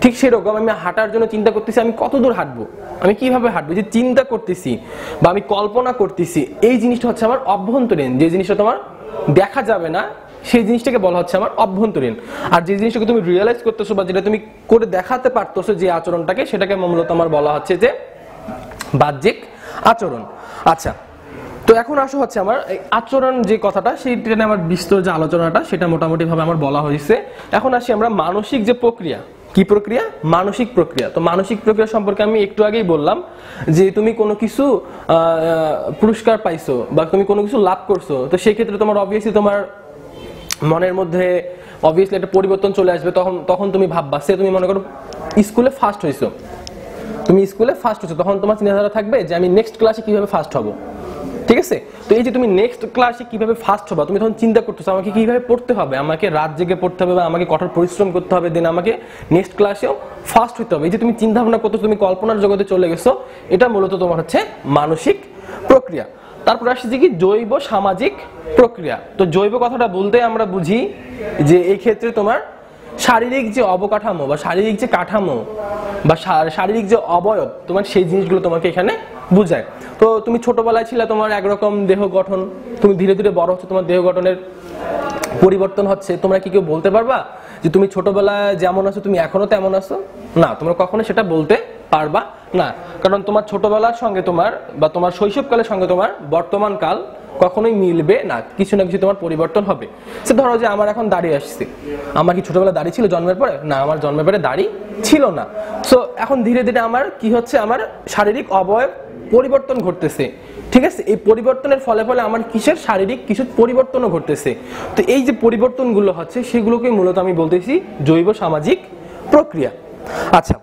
ঠিক সেরকম আমি হাঁটার জন্য চিন্তা করতেছি আমি কত দূর হাঁটবো, আমি কিভাবে হাঁটবো, যে চিন্তা করতেছি বা আমি কল্পনা করতেছি, এই জিনিসটা হচ্ছে আমার অভ্যন্তরীণ। যে জিনিসটা তোমার দেখা যাবে না সেই জিনিসটাকে বলা হচ্ছে আমার অভ্যন্তরীণ। আর যে জিনিসটাকে তুমি রিয়েলাইজ করতেছো বা যেটা তুমি করে দেখাতে পারতেছো যে আচরণটাকে, সেটাকে মূলত আমার বলা হচ্ছে যে বাহ্যিক আচরণ। আচ্ছা, তো এখন আসো হচ্ছে আমার এই আচরণ যে কথাটা, সেইটা নিয়ে আমার বিস্তর যে আলোচনাটা সেটা মোটামুটি ভাবে আমার বলা হয়েছে। এখন আসি আমরা মানসিক যে প্রক্রিয়া। কি প্রক্রিয়া? মানসিক প্রক্রিয়া। তো মানসিক প্রক্রিয়া সম্পর্কে আমি একটু আগেই বললাম যে তুমি কোনো কিছু পুরস্কার পাইছো বা তুমি কোনো কিছু লাভ করছো, তো সেই ক্ষেত্রে তোমার অবভিয়াসলি তোমার মনের মধ্যে অবভিয়াসলি একটা পরিবর্তন চলে আসবে। তখন তুমি ভাববা, সে তুমি মনে করো স্কুলে ফার্স্ট হইছো, তুমি স্কুলে ফার্স্ট হচ্ছো, তখন তোমার চিন্তাধারা থাকবে যে আমি নেক্সট ক্লাসে কিভাবে ফার্স্ট হব। ঠিক আছে, তো এই যে তুমি নেক্সট ক্লাসে কিভাবে ফার্স্ট হবা, তুমি তখন চিন্তা করতেছো আমাকে কিভাবে পড়তে হবে, আমাকে রাত জেগে পড়তে হবে বা আমাকে কঠোর পরিশ্রম করতে হবে, দেন আমাকে নেক্সট ক্লাসেও ফার্স্ট হতে হবে। এই যে তুমি চিন্তা ভাবনা করতেছো, তুমি কল্পনার জগতে চলে গেছো, এটা মূলত তোমার হচ্ছে মানসিক প্রক্রিয়া। তারপর আসছে কি জৈব সামাজিক প্রক্রিয়া। তো জৈব কথাটা বলতে আমরা বুঝি যে এই ক্ষেত্রে তোমার শারীরিক যে অবকাঠামো বা শারীরিক যে কাঠামো বা শারীরিক যে অবয়ব তোমার, সেই জিনিসগুলো তোমাকে এখানে বুঝায়। তো তুমি ছোটবেলায় ছিলে তোমার একরকম দেহ গঠন, তুমি ধীরে ধীরে বড় হচ্ছে, তোমার দেহ গঠনের পরিবর্তন হচ্ছে। তোমরা কি কেউ বলতে পারবা যে তুমি ছোটবেলায় যেমন আছো তুমি এখনো তেমন আছো? না, তোমরা কখনো সেটা বলতে পারবা না, কারণ তোমার ছোটবেলার সঙ্গে তোমার বা তোমার শৈশবকালের সঙ্গে তোমার বর্তমান কাল কখনোই মিলবে না, কিছু না কিছু তোমার পরিবর্তন হবে। সে ধরো যে আমার এখন দাড়ি আসছে, আমার কি ছোটবেলা দাড়ি ছিল জন্মের পরে? না, আমার জন্মের পরে দাড়ি ছিল না। সো এখন ধীরে ধীরে আমার কি হচ্ছে, আমার শারীরিক অবয়ব পরিবর্তন ঘটতেছে। ঠিক আছে, এই পরিবর্তনের ফলে ফলে আমার কিসের শারীরিক কিছু পরিবর্তনও ঘটতেছে। তো এই যে পরিবর্তনগুলো হচ্ছে সেগুলোকে মূলত আমি বলতেছি জৈব সামাজিক প্রক্রিয়া। আচ্ছা,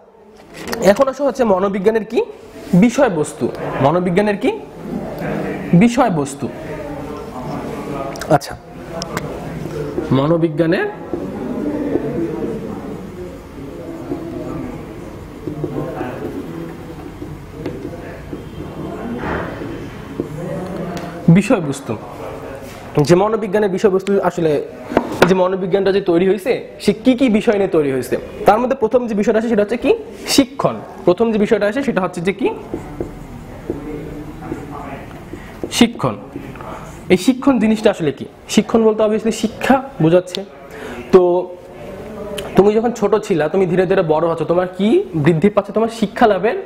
এখন আসা হচ্ছে মনোবিজ্ঞানের কি বিষয়বস্তু। মনোবিজ্ঞানের কি বিষয়বস্তু। আচ্ছা, মনোবিজ্ঞানের বিষয়বস্তু, যে মনোবিজ্ঞানের বিষয়বস্তু আসলে যে মনোবিজ্ঞানটা যে তৈরি হয়েছে সে কি কি বিষয় নিয়ে তৈরি হয়েছে, তার মধ্যে প্রথম যে বিষয়টা আছে সেটা হচ্ছে কি শিক্ষণ। প্রথম যে বিষয়টা আছে সেটা হচ্ছে যে কি শিক্ষণ। এই শিক্ষণ জিনিসটা আসলে কি? শিক্ষণ বলতে অবভিয়াসলি শিক্ষা বোঝাচ্ছে। তো তুমি যখন ছোট ছিলা, তুমি ধীরে ধীরে বড় হচ্ছ, তোমার কি বৃদ্ধি পাচ্ছে? তোমার শিক্ষা লাভের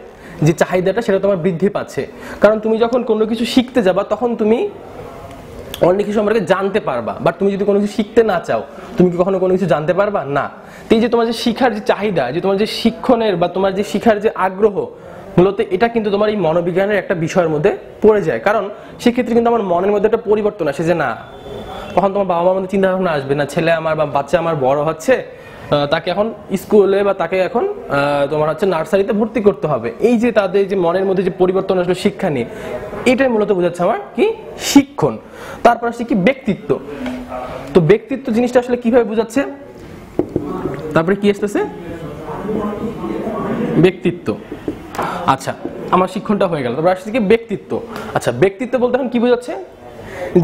যে চাহিদাটা সেটা তোমার বৃদ্ধি পাচ্ছে। কারণ তুমি যখন কোনো কিছু শিখতে যাবা তখন তুমি অনেক কিছু সম্পর্কে জানতে পারবা, বাট তুমি যদি কোনো কিছু শিখতে না চাও তুমি কি কখনো কোনো কিছু জানতে পারবা না। তো এই যে তোমার যে শিখার যে চাহিদা, যে তোমার যে শিক্ষণের বা তোমার যে শিখার যে আগ্রহ, মূলত এটা কিন্তু তোমার এই মনোবিজ্ঞানের একটা বিষয়ের মধ্যে পড়ে যায়। কারণ সেক্ষেত্রে কিন্তু আমার মনের মধ্যে একটা পরিবর্তন আসে যে না, তখন তোমার বাবা মার মধ্যে চিন্তা ভাবনা আসবে না ছেলে আমার বা বাচ্চা আমার বড় হচ্ছে, তাকে এখন স্কুলে বা তাকে এখন তোমার হচ্ছে নার্সারিতে ভর্তি করতে হবে। এই যে তাদের যে মনের মধ্যে যে পরিবর্তন আসলে শিক্ষা নিয়ে, এটাই মূলত বোঝাচ্ছে আমার কি শিক্ষণ। তারপর আসছে কি ব্যক্তিত্ব। তো ব্যক্তিত্ব জিনিসটা আসলে কিভাবে বোঝাচ্ছে? তারপরে কি আসতেছে? ব্যক্তিত্ব। আচ্ছা, আমার শিক্ষণটা হয়ে গেল, তারপর আসছে কি ব্যক্তিত্ব। আচ্ছা, ব্যক্তিত্ব বলতে এখন কি বোঝাচ্ছে?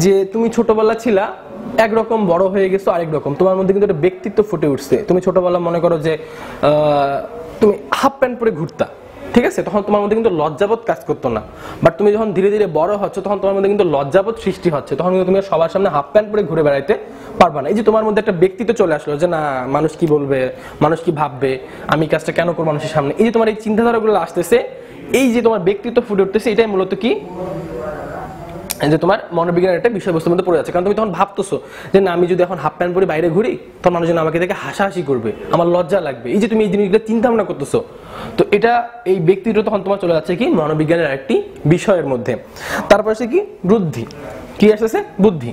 যে তুমি ছোটবেলা ছিলা একরকম, বড় হয়ে গেছো আরেক রকম, তোমার মধ্যে কিন্তু একটা ব্যক্তিত্ব ফুটে উঠছে। তুমি ছোটবেলা মনে করো যে তুমি হাফ প্যান্ট পরে ঘুরতা, ঠিক আছে, তখন তোমার মধ্যে কিন্তু লজ্জাবোধ কাজ করতো না। বাট তুমি যখন ধীরে ধীরে বড় হচ্ছ তখন তোমার মধ্যে কিন্তু লজ্জাবোধ সৃষ্টি হচ্ছে, তখন কিন্তু তুমি সবার সামনে হাফ প্যান্ট পরে ঘুরে বেড়াইতে পারবা না। এই যে তোমার মধ্যে একটা ব্যক্তিত্ব চলে আসলো যে না, মানুষ কি বলবে, মানুষ কি ভাববে, আমি কাজটা কেন করবো মানুষের সামনে, এই যে তোমার এই চিন্তাধারাগুলো আসতেছে, এই যে তোমার ব্যক্তিত্ব ফুটে উঠতেছে, এটাই মূলত কি যে তোমার মনোবিজ্ঞানের একটা বিষয়বস্তুর মধ্যে পড়ে যাচ্ছে। কারণ তুমি তখন ভাবতেছো যে না, আমি যদি এখন হাফ প্যান্ট পরে বাইরে ঘুরি তখন মানুষজন আমাকে দেখে হাসাহাসি করবে, আমার লজ্জা লাগবে। এই যে তুমি এই জিনিসগুলো চিন্তা ভাবনা করতেছো, তো এটা এই ব্যক্তিত্ব তখন তোমার চলে যাচ্ছে কি মনোবিজ্ঞানের একটি বিষয়ের মধ্যে। তারপর আছে কি বুদ্ধি। কি আসতেছে? বুদ্ধি।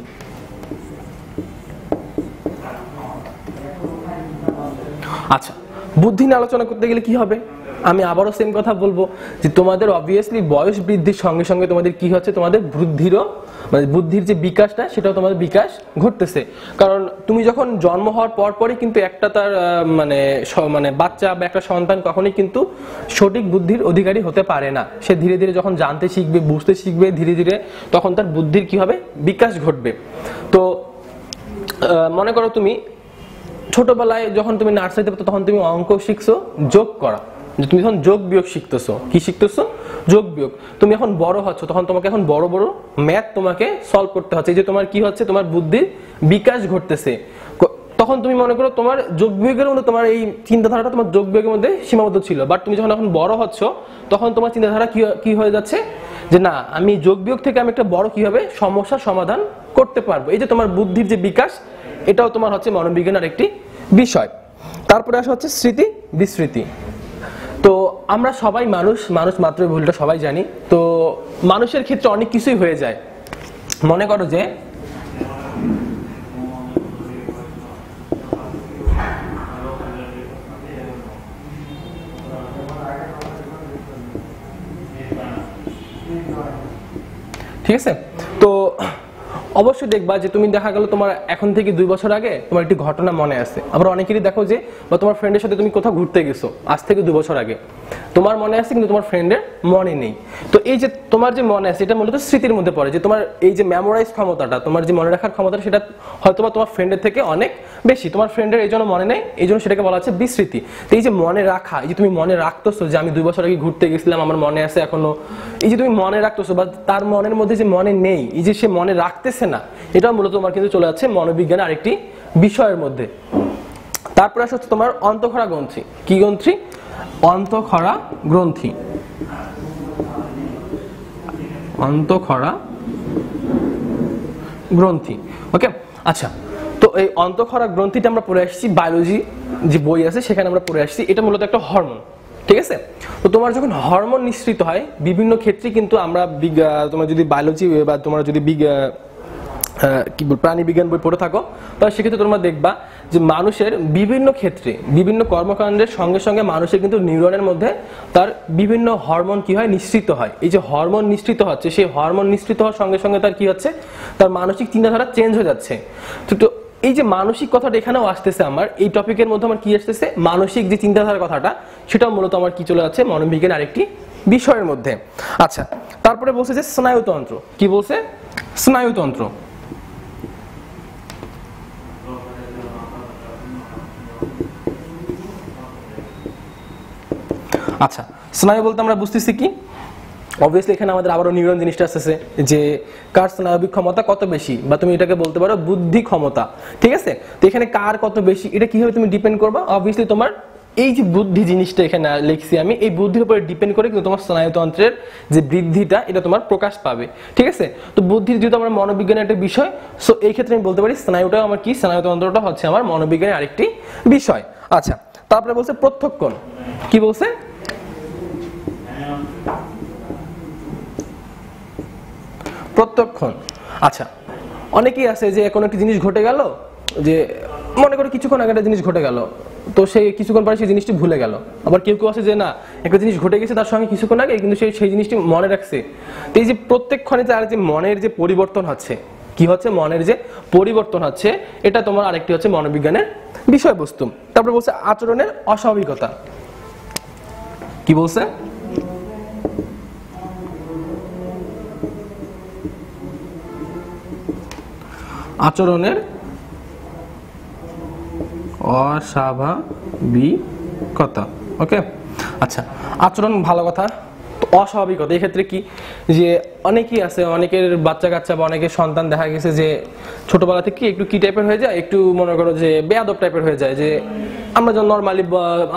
আচ্ছা, বুদ্ধি নিয়ে আলোচনা করতে গেলে কি হবে? আমি আবারও সেম কথা বলবো যে তোমাদের অবভিয়াসলি বয়স বৃদ্ধির সঙ্গে সঙ্গে তোমাদের কি হচ্ছে, তোমাদের বুদ্ধিরও মানে বুদ্ধির যে বিকাশটা সেটাও তোমাদের বিকাশ ঘটতেছে। কারণ তুমি যখন জন্ম হওয়ার পর পরই কিন্তু একটা তার মানে বাচ্চা বা একটা সন্তান কখনোই কিন্তু সঠিক বুদ্ধির অধিকারী হতে পারে না। সে ধীরে ধীরে যখন জানতে শিখবে, বুঝতে শিখবে, ধীরে ধীরে তখন তার বুদ্ধির কি হবে, বিকাশ ঘটবে। তো মনে করো তুমি ছোটবেলায় যখন তুমি নার্সারিতে পড়তো তখন তুমি অঙ্ক শিখছো যোগ করা, যে তুমি যখন যোগ বিয়োগ শিখতেছো, কি শিখতেছো? যোগ বিয়োগ। তুমি এখন বড় হচ্ছ তখন তোমাকে এখন বড় বড় ম্যাথ তোমাকে সলভ করতে হচ্ছে, যে তোমার কি হচ্ছে, তোমার বুদ্ধির বিকাশ ঘটতেছে। তখন তুমি মনে করো তোমার যোগ বিয়োগের মধ্যে তোমার এই চিন্তাধারাটা তোমার যোগ বিয়োগের মধ্যে সীমাবদ্ধ ছিল, বাট তুমি যখন এখন বড় হচ্ছ তখন তোমার চিন্তাধারা কি হয়ে যাচ্ছে যে না, আমি যোগ বিয়োগ থেকে আমি একটা বড় কিভাবে সমস্যার সমাধান করতে পারবো। এই যে তোমার বুদ্ধির যে বিকাশ, এটাও তোমার হচ্ছে মনোবিজ্ঞানের একটি বিষয়। তারপরে আসা হচ্ছে স্মৃতি বিস্মৃতি। তো আমরা সবাই মানুষ মাত্রই ভুলটা সবাই জানি। তো মানুষের ক্ষেত্রে অনেক কিছুই হয়ে যায়। মনে করো যে ঠিক আছে, তো অবশ্যই দেখবা যে তুমি দেখা গেল তোমার এখন থেকে 2 বছর আগে তোমার একটি ঘটনা মনে আছে। আবার অনেকেরই দেখো যে বা তোমার ফ্রেন্ডের সাথে তুমি কোথাও ঘুরতে গেছো আজ থেকে 2 বছর আগে, তোমার মনে আছে কিন্তু তোমার ফ্রেন্ডের মনে নেই। তো এই যে তোমার যে মনে আছে এটা মূলত স্মৃতির মধ্যে পড়ে, যে তোমার এই যে মেমোরাইজ ক্ষমতাটা, তোমার যে মনে রাখার ক্ষমতাটা, সেটা হয়তো তোমার ফ্রেন্ডের থেকে অনেক বেশি। তোমার ফ্রেন্ডের এই জন্য মনে নেই, এই জন্য সেটাকে বলা হচ্ছে বিস্মৃতি। তো এই যে মনে রাখা, এই যে তুমি মনে রাখতেছো যে আমি 2 বছর আগে ঘুরতে গেছিলাম, আমার মনে আছে এখনো, এই যে তুমি মনে রাখতেছো বা তার মনের মধ্যে যে মনে নেই, এই যে সে মনে রাখতেছে না, এটা মূলত তোমার কিন্তু চলে যাচ্ছে মনোবিজ্ঞানের আরেকটি বিষয়ের মধ্যে। তারপরে আসছে তোমার অন্তঃক্ষরা গ্রন্থি। কি গ্রন্থি? অন্তঃক্ষরা গ্রন্থি। অন্তঃক্ষরা গ্রন্থি। ওকে, আচ্ছা, তো এই অন্তঃক্ষরা গ্রন্থিটা আমরা পড়ে আসছি, বায়োলজি যে বই আছে সেখানে আমরা পড়ে আসছি। এটা মূলত একটা হরমোন, ঠিক আছে। তো তোমার যখন হরমোন নিঃসৃত হয় বিভিন্ন ক্ষেত্রে, কিন্তু আমরা তোমার যদি বায়োলজি বা তোমরা যদি কি বল প্রাণী বিজ্ঞান বই পড়ে থাকো, তাহলে সেক্ষেত্রে তোমরা দেখবা যে মানুষের বিভিন্ন ক্ষেত্রে বিভিন্ন কর্মকাণ্ডের সঙ্গে সঙ্গে মানুষের কিন্তু নিউরনের মধ্যে তার বিভিন্ন হরমোন কি হয়, নিঃসৃত হয়। এই যে হরমোন নিঃসৃত হচ্ছে, সেই হরমোন নিঃসৃত হওয়ার সঙ্গে সঙ্গে তার কি হচ্ছে, তার মানসিক চিন্তাধারা চেঞ্জ হয়ে যাচ্ছে। তো এই যে মানসিক কথাটা এখানেও আসতেছে, আমার এই টপিকের মধ্যে আমার কি আসতেছে, মানসিক যে চিন্তাধারার কথাটা, সেটাও মূলত আমার কি চলে যাচ্ছে মনোবিজ্ঞান আরেকটি বিষয়ের মধ্যে। আচ্ছা, তারপরে বলছে যে স্নায়ুতন্ত্র। কি বলছে? স্নায়ুতন্ত্র। আচ্ছা, স্নায়ু বলতে আমরা বুঝতেছি কি, অবভিয়াসলি এখানে আমাদের আবারও নিউরন জিনিসটা আসতেছে যে কার স্নায়বিক ক্ষমতা কত বেশি, বা তুমি এটাকে বলতে পারো বুদ্ধি ক্ষমতা, ঠিক আছে। তো এখানে কার কত বেশি এটা কিভাবে তুমি ডিপেন্ড করবা, অবভিয়াসলি তোমার এই যে বুদ্ধি জিনিসটা এখানে লিখছি আমি, এই বুদ্ধির উপরে ডিপেন্ড করে কিন্তু তোমার স্নায়ুতন্ত্রের যে বৃদ্ধিটা এটা তোমার প্রকাশ পাবে, ঠিক আছে। তো বুদ্ধি যেহেতু আমার মনোবিজ্ঞানের একটা বিষয়, সো এই ক্ষেত্রে আমি বলতে পারি স্নায়ুটাও আমার কি, স্নায়ুতন্ত্রটা হচ্ছে আমার মনোবিজ্ঞানের আরেকটি বিষয়। আচ্ছা, তারপরে বলছে প্রত্যক্ষণ, কি বলছে, প্রত্যক্ষণ। আচ্ছা, অনেকেই আছে যে কোনো একটা জিনিস ঘটে গেল, যে মনে করো কিছুক্ষণ আগে একটা জিনিস ঘটে গেল, তো সে কিছুক্ষণ পরে সেই জিনিসটি ভুলে গেল। আবার কেউ কেউ আছে যে না, একটা জিনিস ঘটে গেছে তার সঙ্গে কিছুক্ষণ আগে, কিন্তু সেই জিনিসটি মনে রাখছে। তো এই যে প্রত্যেকক্ষণে তার যে মনের যে পরিবর্তন হচ্ছে, কি হচ্ছে, মনের যে পরিবর্তন হচ্ছে, এটা তোমার আরেকটি হচ্ছে মনোবিজ্ঞানের বিষয়বস্তু। তারপরে বলছে আচরণের অস্বাভাবিকতা, কি বলছে, আচরণের অস্বাভাবিকতা। ওকে, আচ্ছা, আচরণ ভালো কথা। অস্বাভাবিকতা এক্ষেত্রে কি, যে অনেকেই আছে, অনেকের বাচ্চা কাচ্চা বা অনেকের সন্তান দেখা গেছে যে ছোটবেলা থেকে একটু কি টাইপের হয়ে যায়, একটু মনে করো যে বেয়াদব টাইপের হয়ে যায়, যে আমরা যখন নর্মালি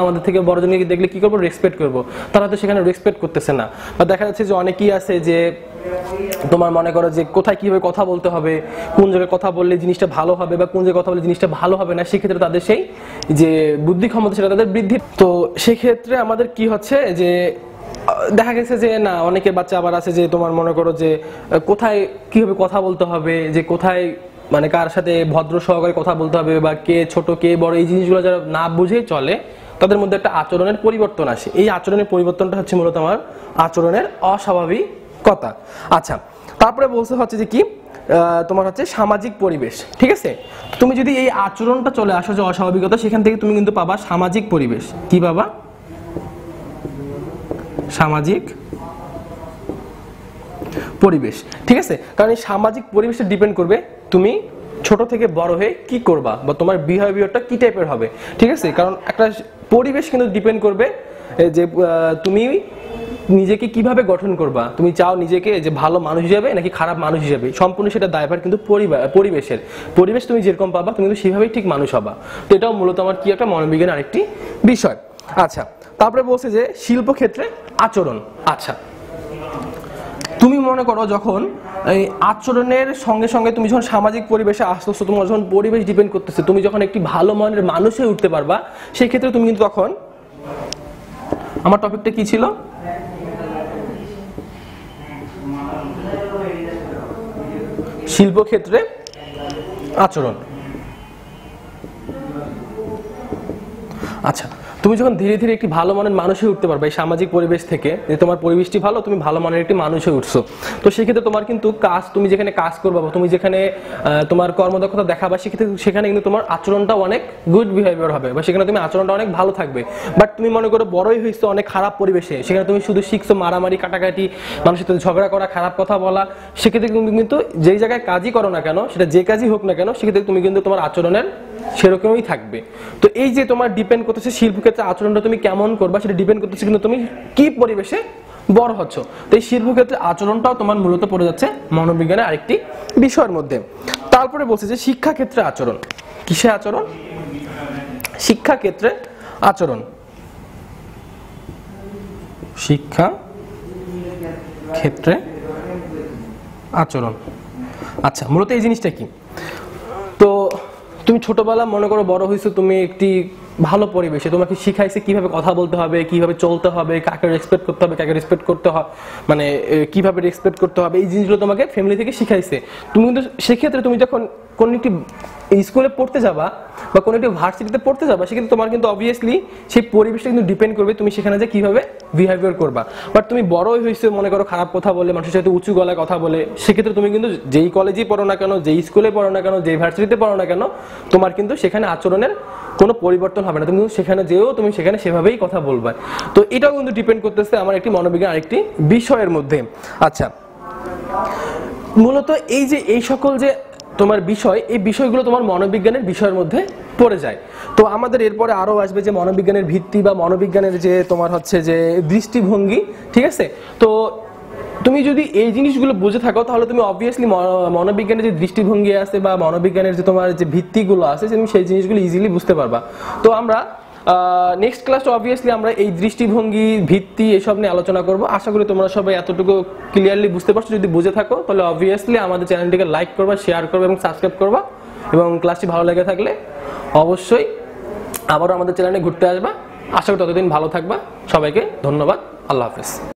আমাদের থেকে বড়জনকে দেখলে কি করবো, রেসপেক্ট করবো, তারা তো সেখানে রেসপেক্ট করতেছে না। বা দেখা যাচ্ছে যে অনেকেই আছে যে তোমার মনে করো যে কোথায় কিভাবে কথা বলতে হবে, কোন জায়গায় কথা বললে জিনিসটা ভালো হবে বা কোন জায়গায় কথা বললে জিনিসটা ভালো হবে না, সেক্ষেত্রে তাদের সেই যে বুদ্ধি ক্ষমতা সেটা তাদের বৃদ্ধি। তো সেক্ষেত্রে আমাদের কি হচ্ছে যে দেখা গেছে যে না, অনেকের বাচ্চা আবার আছে যে তোমার মনে করো যে কোথায় কিভাবে কথা বলতে হবে, যে কোথায় মানে কার সাথে ভদ্র সহকারে কথা বলতে হবে, বা কে ছোট কে বড়, এই জিনিসগুলো যারা না বুঝে চলে তাদের মধ্যে একটা আচরণের পরিবর্তন আসে। এই আচরণের পরিবর্তনটা হচ্ছে মূলত আমার আচরণের অস্বাভাবিকতা। আচ্ছা, তারপরে বলছে হচ্ছে যে কি, তোমার হচ্ছে সামাজিক পরিবেশ, ঠিক আছে। তুমি যদি এই আচরণটা চলে আসো যে অস্বাভাবিকতা, সেখান থেকে তুমি কিন্তু পাবা সামাজিক পরিবেশ। কি পাবা, সামাজিক পরিবেশ, ঠিক আছে। কারণ এই সামাজিক পরিবেশে ডিপেন্ড করবে তুমি ছোট থেকে বড় হয়ে কি করবা, বা তোমার বিহেভিয়ারটা কি টাইপের হবে, ঠিক আছে। কারণ একটা পরিবেশ কিন্তু ডিপেন্ড করবে যে তুমি নিজেকে কিভাবে গঠন করবা, তুমি চাও নিজেকে যে ভালো মানুষ হিসেবে নাকি খারাপ মানুষ হিসেবে, সম্পূর্ণ সেটা দায়ভার কিন্তু পরিবেশের। পরিবেশ তুমি যেরকম পাবা তুমি কিন্তু সেভাবেই ঠিক মানুষ হবা। তো এটাও মূলত আমার কি একটা মনোবিজ্ঞানের আরেকটি বিষয়। আচ্ছা, তারপরে বলছে যে শিল্পক্ষেত্রে আচরণ। আচ্ছা, তুমি মনে করো যখন এই আচরণের সঙ্গে সঙ্গে তুমি যখন সামাজিক পরিবেশে আসতেছো, তোমার যখন পরিবেশ ডিপেন্ড করতেছে, তুমি যখন একটি ভালো মনের মানুষ হয়ে উঠতে পারবা, সেই ক্ষেত্রে তুমি কিন্তু তখন, আমার টপিকটা কি ছিল, শিল্পক্ষেত্রে আচরণ। আচ্ছা, তুমি যখন ধীরে ধীরে একটি ভালো মানের মানুষ হয়ে উঠতে পারবে এই সামাজিক পরিবেশ থেকে, যে তোমার পরিবেশটি ভালো, তুমি ভালো মানের একটি মানুষ হয়ে উঠছো, তো সেক্ষেত্রে তোমার কিন্তু কাজ, তুমি যেখানে কাজ করবা বা তুমি যেখানে তোমার কর্মদক্ষতা দেখাবা, সেখানে কিন্তু তোমার আচরণটা অনেক গুড বিহেভিয়ার হবে, বা সেখানে তুমি আচরণটা অনেক ভালো থাকবে। বাট তুমি মনে করো বড়ই হয়েছো অনেক খারাপ পরিবেশে, সেখানে তুমি শুধু শিখছো মারামারি, কাটাকাটি, মানুষের সাথে ঝগড়া করা, খারাপ কথা বলা, সেক্ষেত্রে তুমি কিন্তু যেই জায়গায় কাজই করো না কেন, সেটা যে কাজই হোক না কেন, সেক্ষেত্রে তুমি কিন্তু তোমার আচরণের সেরকমই থাকবে। তো এই যে তোমার ডিপেন্ড করতেছে শিল্পক্ষেত্রে আচরণটা তুমি কেমন করবা, সেটা ডিপেন্ড করতেছে কিন্তু তুমি কি পরিবেশে বড় হচ্ছ। তো এই শিল্পক্ষেত্রে আচরণটাও তোমার মূলত পড়ে যাচ্ছে মনোবিজ্ঞানের আরেকটি বিষয়ের মধ্যে। তারপরে বলছে যে শিক্ষাক্ষেত্রে আচরণ। কিসে আচরণ? শিক্ষাক্ষেত্রে আচরণ। শিক্ষা ক্ষেত্রে আচরণ। আচ্ছা, মূলত এই জিনিসটা কি, তো তুমি ছোটবেলা মনে করো বড় হয়েছো, তুমি একটি ভালো পরিবেশে, তোমাকে শিখাইছে কিভাবে কথা বলতে হবে, কিভাবে চলতে হবে, কাকে রেসপেক্ট করতে হবে, কাকে রেসপেক্ট করতে হবে, মানে কিভাবে রেসপেক্ট করতে হবে, এই জিনিসগুলো তোমাকে ফ্যামিলি থেকে শিখাইছে। তুমি কিন্তু সেক্ষেত্রে তুমি যখন কোন একটি স্কুলে পড়তে যাবা বা কোনো একটি ভার্সিটিতে পড়তে যাবা, সেক্ষেত্রে তোমার কিন্তু অবভিয়াসলি সেই পরিবেশটা কিন্তু ডিপেন্ড করবে তুমি সেখানে যে কিভাবে বিহেভিয়ার করবা। বাট তুমি বড়ই হয়েছে মনে করো খারাপ কথা বলে, মানুষের সাথে উঁচু গলায় কথা বলে, সেক্ষেত্রে তুমি কিন্তু যেই কলেজেই পড়ো না কেন, যেই স্কুলে পড়ো না কেন, যেই ভার্সিটিতে পড়ো না কেন, তোমার কিন্তু সেখানে আচরণের কোনো পরিবর্তন হবে না। তুমি সেখানে যেও তুমি সেখানে সেভাবেই কথা বলবা। তো এটাও কিন্তু ডিপেন্ড করতেছে আমার একটি মনোবিজ্ঞান আরেকটি বিষয়ের মধ্যে। আচ্ছা, মূলত এই যে এই সকল যে তোমার বিষয়, এই বিষয়গুলো তোমার মনোবিজ্ঞানের বিষয়ের মধ্যে পড়ে যায়। তো আমাদের এরপরে আরো আসবে যে মনোবিজ্ঞানের ভিত্তি বা মনোবিজ্ঞানের যে তোমার হচ্ছে যে দৃষ্টিভঙ্গি, ঠিক আছে। তো তুমি যদি এই জিনিসগুলো বুঝে থাকো তাহলে তুমি অবভিয়াসলি মনোবিজ্ঞানের যে দৃষ্টিভঙ্গি আছে বা মনোবিজ্ঞানের যে তোমার যে ভিত্তিগুলো আছে তুমি সেই জিনিসগুলো ইজিলি বুঝতে পারবা। তো আমরা নেক্সট ক্লাসে অবভিয়াসলি আমরা এই দৃষ্টিভঙ্গি ভিত্তি এসব নিয়ে আলোচনা করব। আশা করি তোমরা সবাই এতটুকু ক্লিয়ারলি বুঝতে পারছো। যদি বুঝে থাকো তাহলে অবভিয়াসলি আমাদের চ্যানেলটিকে লাইক করবা, শেয়ার করবা এবং সাবস্ক্রাইব করবা, এবং ক্লাসটি ভালো লেগে থাকলে অবশ্যই আবারও আমাদের চ্যানেলে ঘুরতে আসবা। আশা করি ততদিন ভালো থাকবা। সবাইকে ধন্যবাদ। আল্লাহ হাফেজ।